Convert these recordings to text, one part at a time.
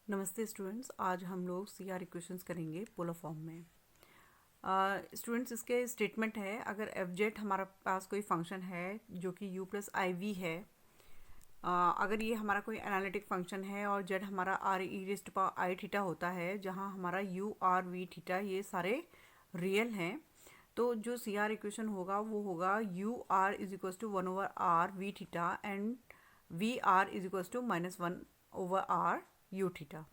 नमस्ते स्टूडेंट्स, आज हम लोग सी आर इक्वेशंस करेंगे पोलर फॉर्म में। स्टूडेंट्स, इसके स्टेटमेंट है, अगर एफ जेड हमारा पास कोई फंक्शन है जो कि u प्लस आई वी है, अगर ये हमारा कोई एनालिटिक फंक्शन है और जेड हमारा आर ई रेस्ट पावर आई थीटा होता है, जहाँ हमारा यू आर वी थीटा ये सारे रियल हैं, तो जो सी आर इक्वेशन होगा वो होगा u r is equal to one over r v theta and v r is equal to minus one over r u theta.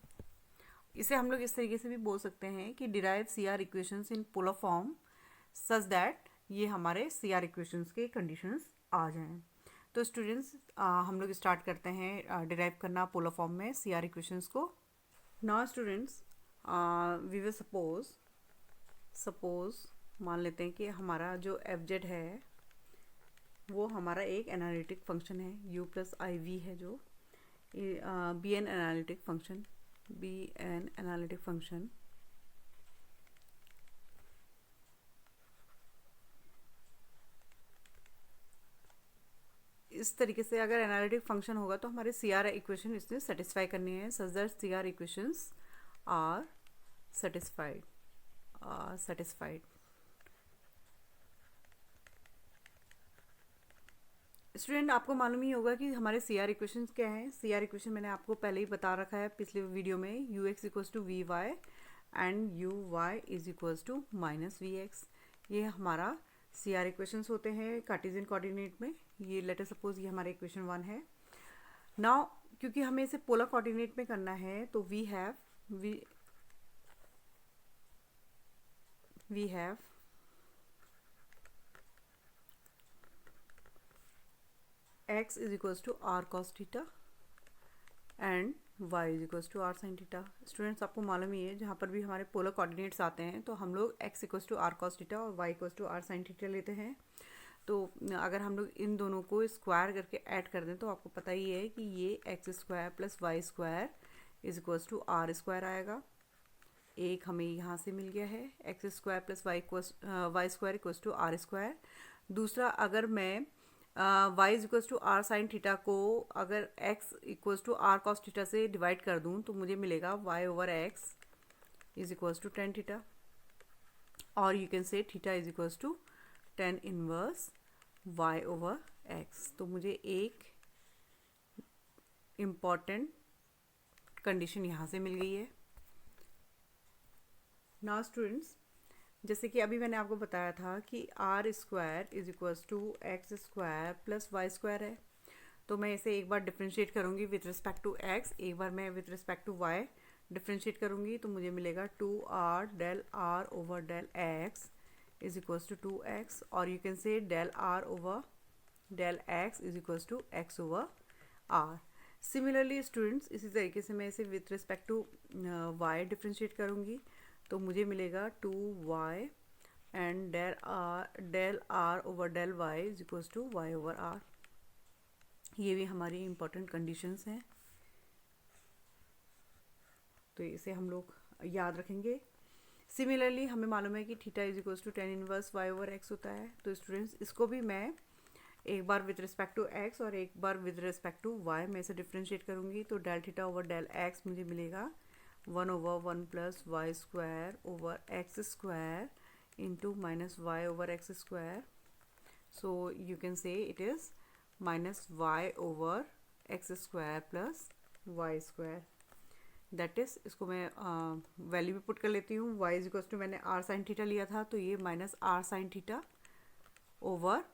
इसे हम लोग इस तरीके से भी बोल सकते हैं कि derive C R equations in polar form such that ये हमारे सी आर इक्वेशंस के कंडीशंस आ जाएं। तो स्टूडेंट्स, हम लोग स्टार्ट करते हैं डिराइव करना पोलर फॉर्म में सी आर इक्वेशंस को। Now students, we will suppose मान लेते हैं कि हमारा जो एफ जेड है वो हमारा एक एनालिटिक फंक्शन है, u प्लस आई वी है, जो बी एन एनालिटिक फंक्शन इस तरीके से अगर एनालिटिक फंक्शन होगा तो हमारे सी आर इक्वेशन इसने सेटिस्फाई करनी है, such that C R equations are satisfied. Student, आपको मालूम ही होगा कि हमारे सी आर इक्वेशन क्या हैं। सी आर इक्वेशन मैंने आपको पहले ही बता रखा है पिछले वीडियो में, u x equals to v y and u y is equals to minus v x. ये हमारा सी आर इक्वेशंस होते हैं कार्टेशियन कोऑर्डिनेट में। ये लेटर सपोज ये हमारा इक्वेशन 1 है। नाउ क्योंकि हमें इसे पोलर कोऑर्डिनेट में करना है तो we have x is equals to r cos theta and y is equals to r sine theta. Students, आपको मालूम ही है जहाँ पर भी हमारे पोलर कोऑर्डिनेट्स आते हैं तो हम लोग x equals to r cos theta और y equals to r sine theta लेते हैं। तो अगर हम लोग इन दोनों को स्क्वायर करके ऐड कर दें तो आपको पता ही है कि ये x square plus y square is equals to r square आएगा। एक हमें यहाँ से मिल गया है, x square plus y square equals to r square. दूसरा, अगर मैं y is equals to r sine theta को अगर x equals to r cos theta से डिवाइड कर दूं तो मुझे मिलेगा y over x is equals to tan theta, और you can say theta is equals to tan inverse y over x। तो मुझे एक इम्पॉर्टेंट कंडीशन यहाँ से मिल गई है। नाउ स्टूडेंट्स, जैसे कि अभी मैंने आपको बताया था कि r square is equals to x square plus y square है, तो मैं इसे एक बार डिफ्रेंशिएट करूँगी विथ रिस्पेक्ट टू एक्स, एक बार मैं with respect to y differentiate करूँगी, तो मुझे मिलेगा two r del r over del x is equals to two x, और you can say del r over del x is equals to x over r. Similarly students, इसी तरीके से मैं इसे with respect to y differentiate करूँगी, तो मुझे मिलेगा two y and del r over del y is equals to y over r. ये भी हमारी इंपॉर्टेंट कंडीशंस हैं, तो इसे हम लोग याद रखेंगे। सिमिलरली हमें मालूम है कि theta is equals to tan inverse y over x होता है, तो स्टूडेंट्स इसको भी मैं एक बार विद रिस्पेक्ट टू एक्स और एक बार विद रिस्पेक्ट टू वाई मैं इसे डिफ्रेंशिएट करूँगी, तो del theta over del x मुझे मिलेगा one over one plus y square over x square into minus y over x square. So you can say it is minus y over x square plus y square. That is, इसको मैं value भी put कर लेती हूँ। Y is equals to मैंने r sine theta लिया था, तो ये minus r sine theta over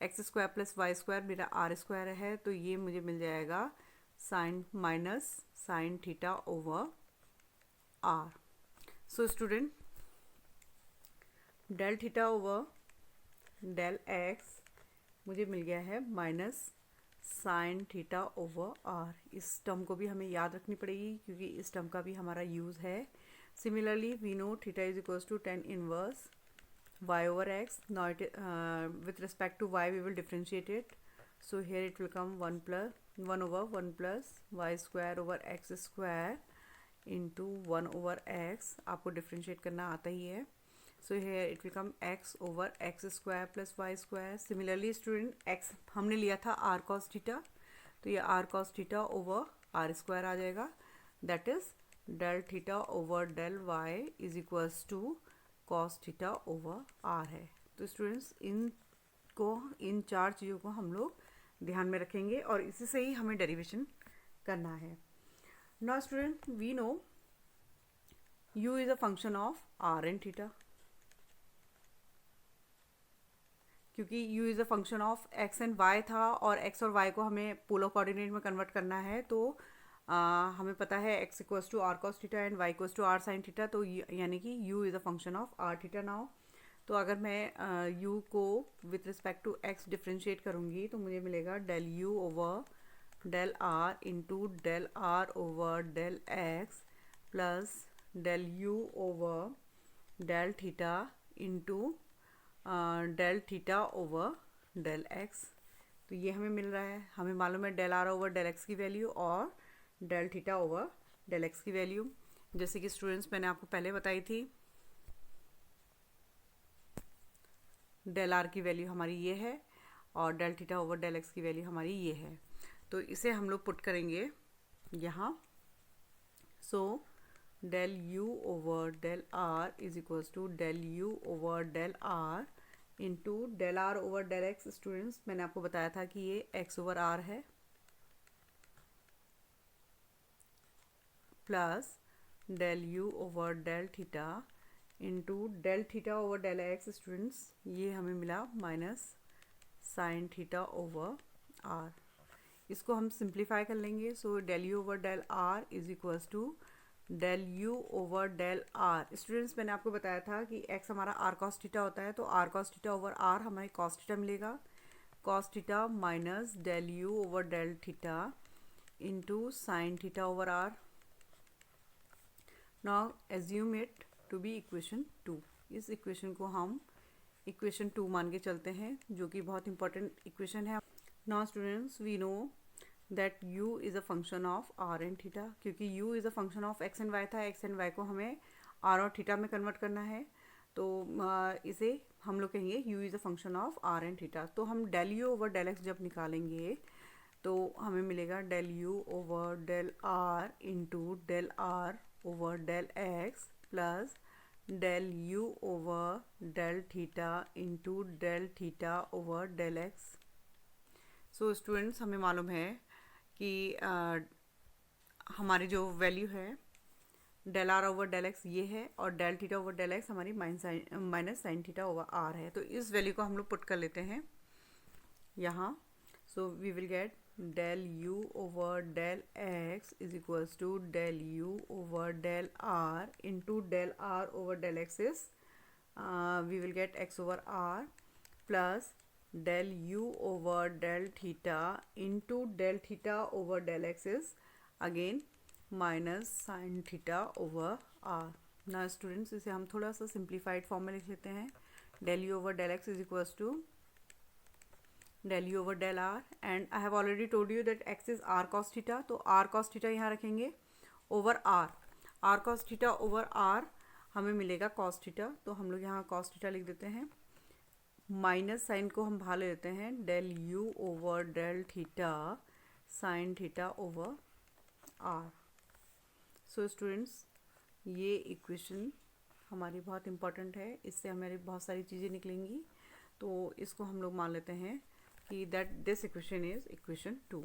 x square plus y square मेरा आर स्क्वायर है, तो ये मुझे मिल जाएगा sine minus sine theta over r. So student, del theta over del x मुझे मिल गया है minus sine theta over r. इस टर्म को भी हमें याद रखनी पड़ेगी क्योंकि इस टर्म का भी हमारा यूज़ है। Similarly we know theta is equals to tan inverse y over x. Now it with respect to y we will differentiate it, so here it will come 1 over 1 plus y square over x square into 1 over x। आपको differentiate करना आता ही है, so here it will come x over x square plus y square। Similarly student, x हमने लिया था r cos theta, तो ये r cos theta over r square आ जाएगा। That is del theta over del y is equals to cos theta over r है। तो students in चार चीज़ों को हम लोग ध्यान में रखेंगे और इसी से ही हमें डेरिवेशन करना है। Now student we know u is a function of r and theta, क्योंकि u is a function of x and y था और x और y को हमें पोलर कोऑर्डिनेट में कन्वर्ट करना है। तो हमें पता है x equals to r cos theta and y equals to r sine theta, तो यानी कि u is a function of r theta now. तो अगर मैं u को with respect to x differentiate करूँगी तो मुझे मिलेगा del u over del r into del r over del x plus del u over del theta into del theta over del x। तो ये हमें मिल रहा है, हमें मालूम है del r over del x की वैल्यू और del theta over del x की वैल्यू। जैसे कि स्टूडेंट्स मैंने आपको पहले बताई थी, डेल r की वैल्यू हमारी ये है और del theta over del x की वैल्यू हमारी ये है। तो इसे हम लोग पुट करेंगे यहाँ। So del u over del r is equals to del u over del r into del r over del x। Students मैंने आपको बताया था कि ये x ओवर r है, plus del u over del theta into del theta over del x। Students ये हमें मिला minus sine theta over r। इसको हम सिंप्लीफाई कर लेंगे। So del u over del r is equals to del u over del r। Students मैंने आपको बताया था कि x हमारा r cos थीटा होता है, तो r cos theta over r हमारे cos थीटा मिलेगा, cos theta minus del u over del theta into sine theta over r। Now assume it to be equation 2। इस इक्वेशन को हम equation 2 मान के चलते हैं, जो कि बहुत इंपॉर्टेंट इक्वेशन है। Now students we know that u is a function of r and theta, क्योंकि u is a function of x and y था, x एंड y को हमें r और थीटा में कन्वर्ट करना है। तो इसे हम लोग कहेंगे u is a function of r and theta. तो हम del u over del x जब निकालेंगे तो हमें मिलेगा del u over del r into del r over del x plus del u over del theta into del theta over del x। So students हमें मालूम है कि हमारी जो वैल्यू है del r over del x ये है और डेल थीटा ओवर डेल एक्स हमारी minus sine theta over r है। तो इस वैल्यू को हम लोग पुट कर लेते हैं यहाँ। So we will get del u over del x is equals to del u over del r into del r over del x is we will get x over r plus del u over del theta into del theta over del x is again minus sin theta over r। ना students इसे हम थोड़ा सा simplified form में लिख लेते हैं। del u over del x is equals to del u over del r and I have already told you that x is r cos theta, तो r cos theta यहाँ रखेंगे over r cos theta over r हमें मिलेगा cos theta, तो हम लोग यहाँ cos theta लिख देते हैं। माइनस साइन को हम बाहर ले लेते हैं, del u over del theta sine theta over r। So students ये इक्वेशन हमारी बहुत इंपॉर्टेंट है, इससे हमारी बहुत सारी चीज़ें निकलेंगी। तो इसको हम लोग मान लेते हैं कि that this equation is equation 2।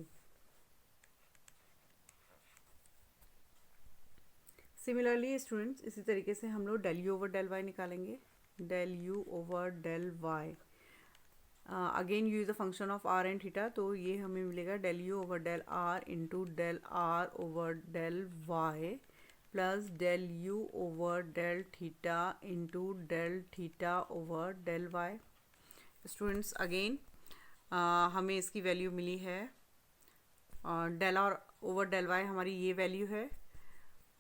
Similarly students इसी तरीके से हम लोग del u over del y निकालेंगे, del u over del y again u is a function of r and theta, तो ये हमें मिलेगा del u over del r into del r over del y plus del u over del theta into del theta over del y। Students again हमें इसकी value मिली है, del r over del y हमारी ये value है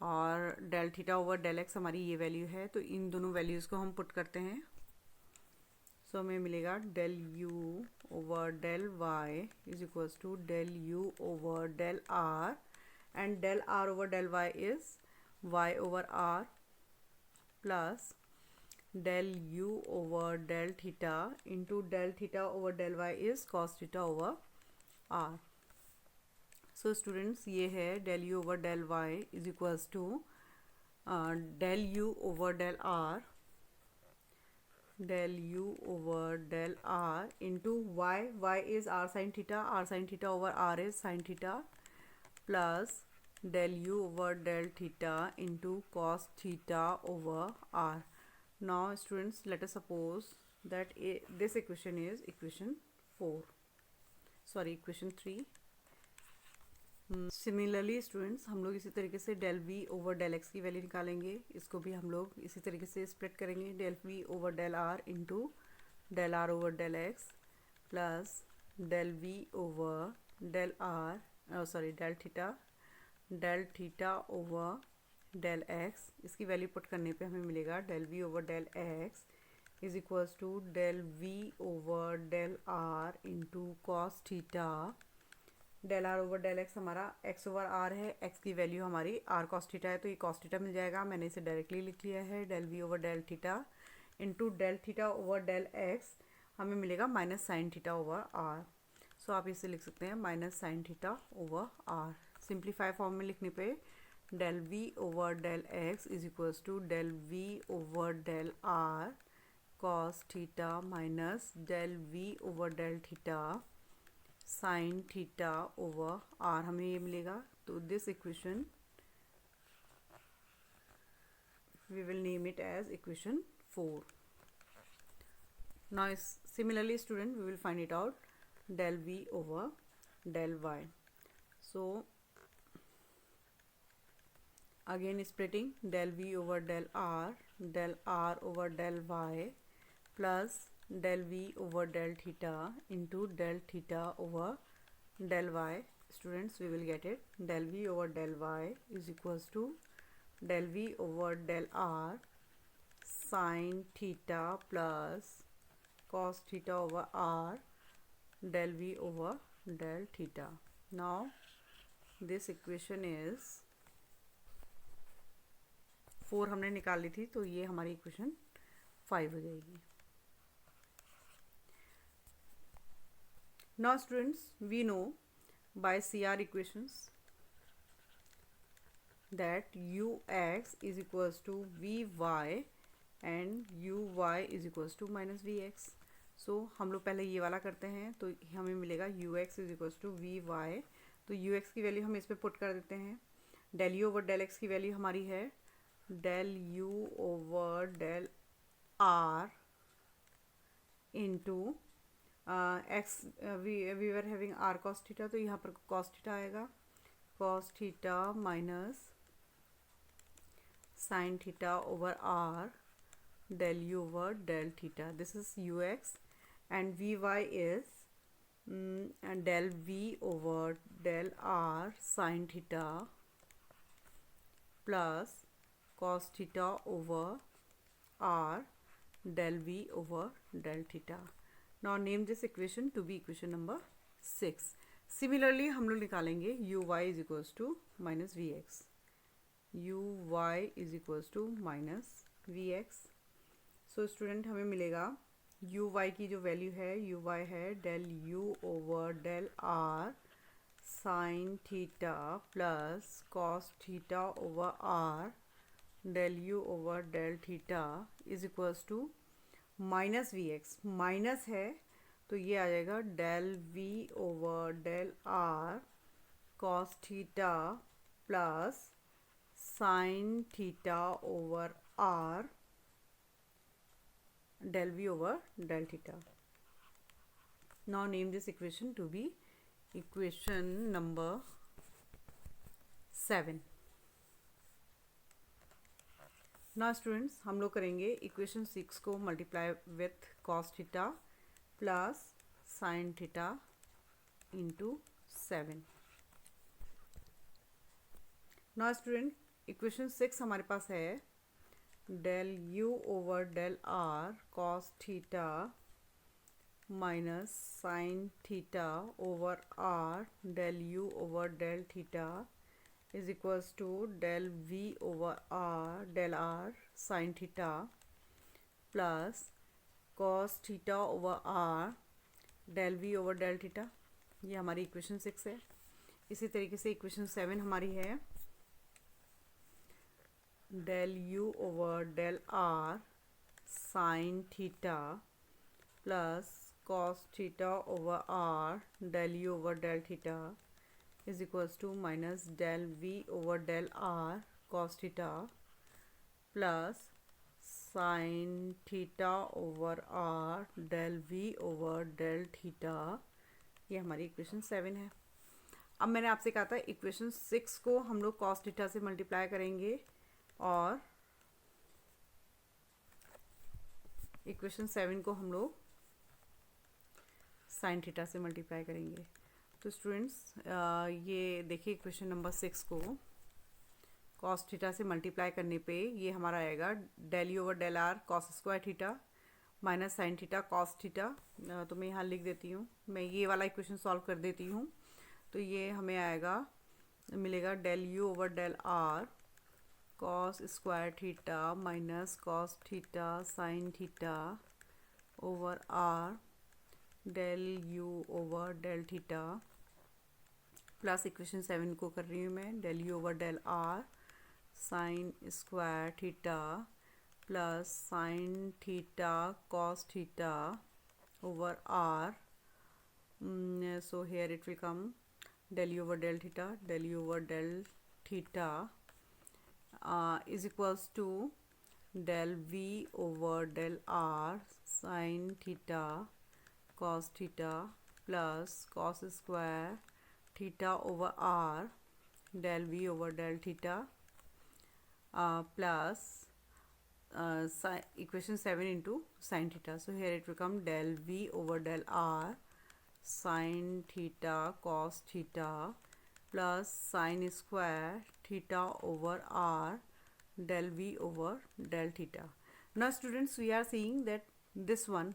और del theta over del x हमारी ये value है। तो इन दोनों वैल्यूज़ को हम पुट करते हैं। सो हमें मिलेगा del u over del y is equals to del u over del r and del r over del y is y over r plus del u over del theta into del theta over del y is cos theta over r। So students ये है del u over del y is equals to del u over del r, del u over del r into y is r sin theta over r is sin theta, plus del u over del theta into cos theta over r. Now students, let us suppose that this equation is equation 3. Similarly students हम लोग इसी तरीके से del v over del x की value निकालेंगे. इसको भी हम लोग इसी तरीके से स्प्लिट करेंगे, del v over del r into del r over del x plus del v over del r del theta over del x. इसकी वैल्यू पुट करने पे हमें मिलेगा del v over del x is equals to del v over del r into cos theta. Del r over del x हमारा x over r है, x की value हमारी r cos theta है, तो ये कॉस थीटा मिल जाएगा. मैंने इसे डायरेक्टली लिख लिया है. Del v over del theta into del theta over del x हमें मिलेगा minus sine theta over r. So आप इसे लिख सकते हैं minus sine theta over r. Simplify form में लिखने पे del v over del x is equals to del v over del r cos theta minus del v over del theta sine theta over r हमें ये मिलेगा. तो this equation we will name it as equation 4. Now similarly student we will find it out del v over del y. So again splitting del v over del r over del y plus del v over del theta into del theta over del y. Students, we will get it del v over del y is equals to del v over del r sin theta plus cos theta over r del v over del theta. Now this equation is 4 हमने निकाल ली थी, तो ये हमारी equation 5 हो जाएगी. Now students, we know by CR equations that ux is equals to vy and uy is equals to minus vx. So हम लोग पहले ये वाला करते हैं, तो हमें मिलेगा ux is equals to vy. तो ux की वैल्यू हम इस पे पुट कर देते हैं. Del u over del x की वैल्यू हमारी है del u over del r into x. We were having r cos theta, तो यहाँ पर कॉस थीटा आएगा. Cos theta minus sine theta over r del u over del theta. This is u x and v y is del v over del r sine theta plus cos theta over r del v over del theta. Now name this equation to be equation number 6. Similarly हम लोग निकालेंगे uy is equals to minus vx. uy is equals to minus vx. So student हमें मिलेगा uy की जो value है uy है del u over del r sin theta plus cos theta over r del u over del theta is equals to minus v x. Minus है तो ये आ जाएगा del v over del r cos theta plus sine theta over r del v over del theta. Now name this equation to be equation number 7. ना students हम लोग करेंगे equation 6 को multiply with cos theta plus sine theta into 7. ना student equation 6 हमारे पास है del u over del r cos theta minus sine theta over r del u over del theta is equals to del v over r del r sin theta plus cos theta over r del v over del theta. ये हमारी equation 6 है. इसी तरीके से equation 7 हमारी है del u over del r sine theta plus cos theta over r del u over del theta is equals to minus del v over del r cos theta plus sine theta over r del v over del theta. ये हमारी equation 7 है। अब मैंने आपसे कहा था equation 6 को हम लोग कॉस थीटा से मल्टीप्लाई करेंगे और इक्वेशन 7 को हम लोग साइन थीटा से मल्टीप्लाई करेंगे। तो स्टूडेंट्स ये देखिए इक्वेशन नंबर 6 को कॉस थीटा से मल्टीप्लाई करने पे ये हमारा आएगा del u over del r cos square theta minus sine theta cos theta. तो मैं यहाँ लिख देती हूँ, मैं ये वाला इक्वेशन सॉल्व कर देती हूँ। तो ये हमें आएगा मिलेगा del u over del r cos square theta minus cos theta sine theta over r del u over del theta plus equation 7 को कर रही हूँ मैं del u over del r sine square theta plus sine theta cos theta over r. So here it will come del u over del theta is equals to del v over del r sin theta cos theta plus cos square theta over r del v over del theta plus equation 7 into sin theta. So here it will come del v over del r sin theta cos theta plus sin square theta over r del v over del theta. Now students, we are seeing that this one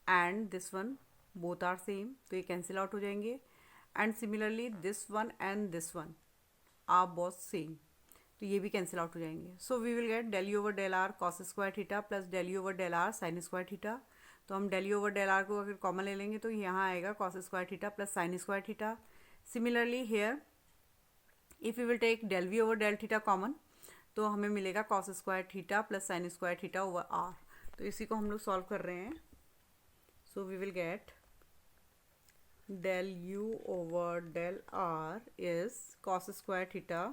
and this one both are same, तो ये cancel out हो जाएंगे, and similarly this one and this one are both same, तो ये भी cancel out हो जाएंगे. So we will get del u over del r cos square theta plus del u over del r sine square theta. तो हम del u over del r को अगर common ले लेंगे तो यहाँ आएगा cos square theta plus sine square theta. Similarly here if you will take del v over del theta common तो हमें मिलेगा cos square theta plus sine square theta over are. तो इसी को हम लोग सॉल्व कर रहे हैं. So we will get del u over del r is cos square theta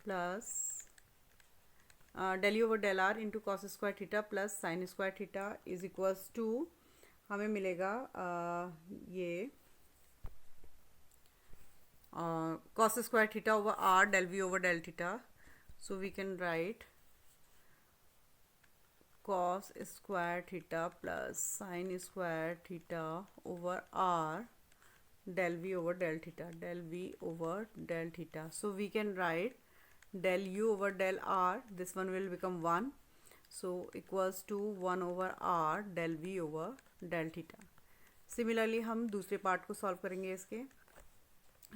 plus del u over del r into cos square theta plus sine square theta is equals to हमें मिलेगा ये cos square theta over r del v over del theta. So we can write cos square theta plus sine square theta over r del v over del theta del v over del theta. So we can write del u over del r, this one will become 1, so equals to 1 over r del v over del theta. Similarly हम दूसरे part को solve करेंगे इसके.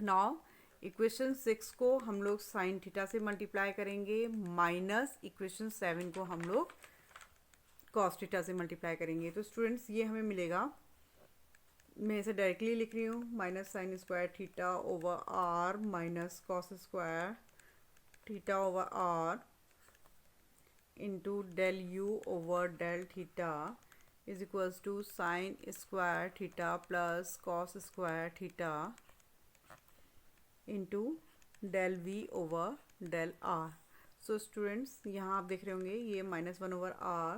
Now equation 6 को हम लोग sine theta से multiply करेंगे माइनस इक्वेशन 7 को हम लोग कॉस थीटा से मल्टीप्लाई करेंगे. तो स्टूडेंट्स ये हमें मिलेगा, मैं इसे डायरेक्टली लिख रही हूँ, minus sine square theta over r minus cos square theta over r into del u over del theta is equals to sin square theta plus cos square theta into del v over del r. So students यहाँ आप देख रहे होंगे ये -1 over r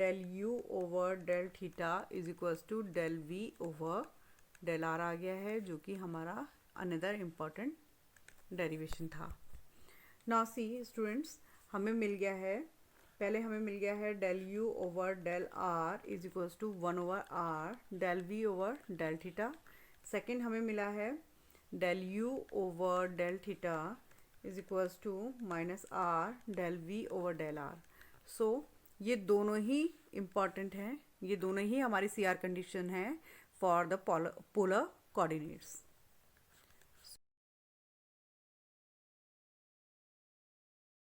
del u over del theta is equals to del v over del r आ गया है, जो कि हमारा another important derivation था. नाउ सी स्टूडेंट्स, हमें मिल गया है, पहले हमें मिल गया है del u over del r is equals to 1 over r del v over del theta. Second हमें मिला है del u over del theta is equals to minus r del v over del r. So ये दोनों ही important हैं, ये दोनों ही हमारी सी आर कंडीशन है फॉर द पोलर कोऑर्डिनेट्स.